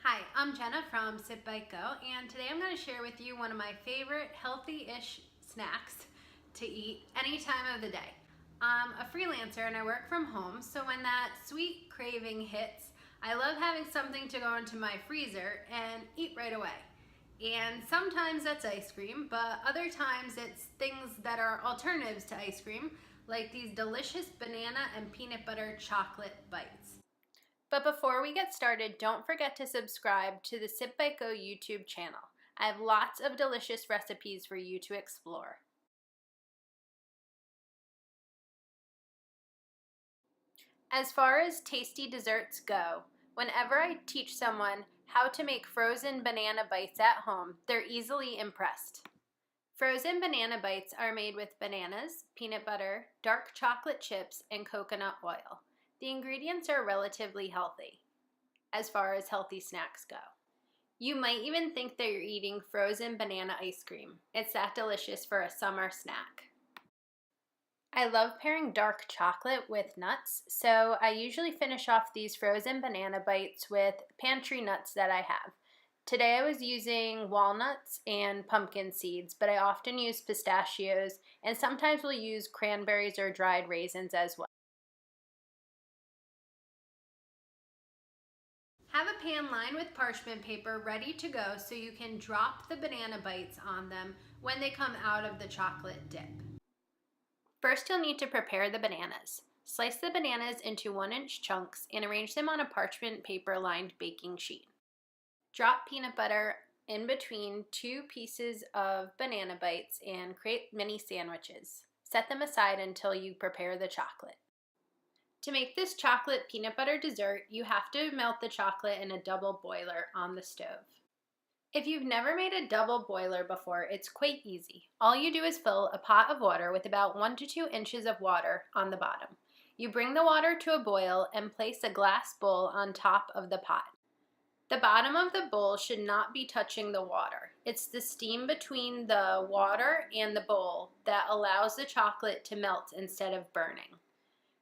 Hi, I'm Jenna from Sit Bite Go, and today I'm going to share with you one of my favorite healthy-ish snacks to eat any time of the day. I'm a freelancer and I work from home, so when that sweet craving hits, I love having something to go into my freezer and eat right away. And sometimes that's ice cream, but other times it's things that are alternatives to ice cream, like these delicious banana and peanut butter chocolate bites. But before we get started, don't forget to subscribe to the Sit Bite Go YouTube channel. I have lots of delicious recipes for you to explore. As far as tasty desserts go, whenever I teach someone how to make frozen banana bites at home, they're easily impressed. Frozen banana bites are made with bananas, peanut butter, dark chocolate chips, and coconut oil. The ingredients are relatively healthy, as far as healthy snacks go. You might even think that you're eating frozen banana ice cream. It's that delicious for a summer snack. I love pairing dark chocolate with nuts, so I usually finish off these frozen banana bites with pantry nuts that I have. Today I was using walnuts and pumpkin seeds, but I often use pistachios, and sometimes we'll use cranberries or dried raisins as well. Have a pan lined with parchment paper ready to go so you can drop the banana bites on them when they come out of the chocolate dip. First, you'll need to prepare the bananas. Slice the bananas into 1-inch chunks and arrange them on a parchment paper lined baking sheet. Drop peanut butter in between 2 pieces of banana bites and create mini sandwiches. Set them aside until you prepare the chocolate. To make this chocolate peanut butter dessert, you have to melt the chocolate in a double boiler on the stove. If you've never made a double boiler before, it's quite easy. All you do is fill a pot of water with about 1 to 2 inches of water on the bottom. You bring the water to a boil and place a glass bowl on top of the pot. The bottom of the bowl should not be touching the water. It's the steam between the water and the bowl that allows the chocolate to melt instead of burning.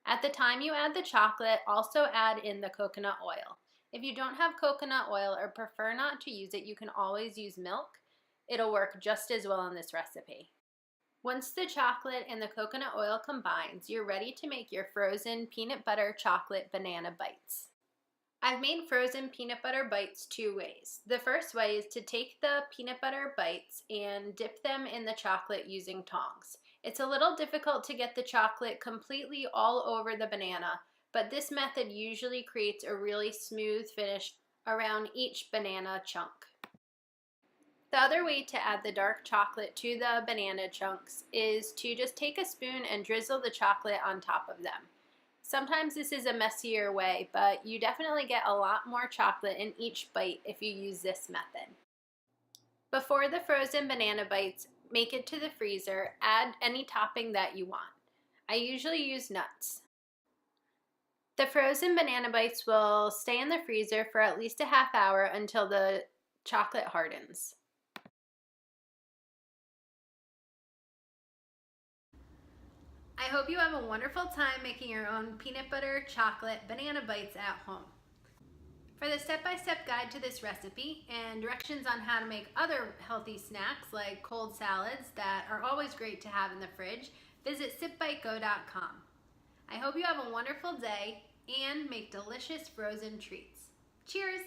At the time you add the chocolate, also add in the coconut oil. If you don't have coconut oil or prefer not to use it, you can always use milk. It'll work just as well in this recipe. Once the chocolate and the coconut oil combines, you're ready to make your frozen peanut butter chocolate banana bites. I've made frozen peanut butter bites 2 ways. The first way is to take the peanut butter bites and dip them in the chocolate using tongs. It's a little difficult to get the chocolate completely all over the banana, but this method usually creates a really smooth finish around each banana chunk. The other way to add the dark chocolate to the banana chunks is to just take a spoon and drizzle the chocolate on top of them. Sometimes this is a messier way, but you definitely get a lot more chocolate in each bite if you use this method. Before the frozen banana bites make it to the freezer, add any topping that you want. I usually use nuts. The frozen banana bites will stay in the freezer for at least a half hour until the chocolate hardens. I hope you have a wonderful time making your own peanut butter chocolate banana bites at home. For the step-by-step guide to this recipe and directions on how to make other healthy snacks like cold salads that are always great to have in the fridge, visit sitbitego.com. I hope you have a wonderful day and make delicious frozen treats. Cheers!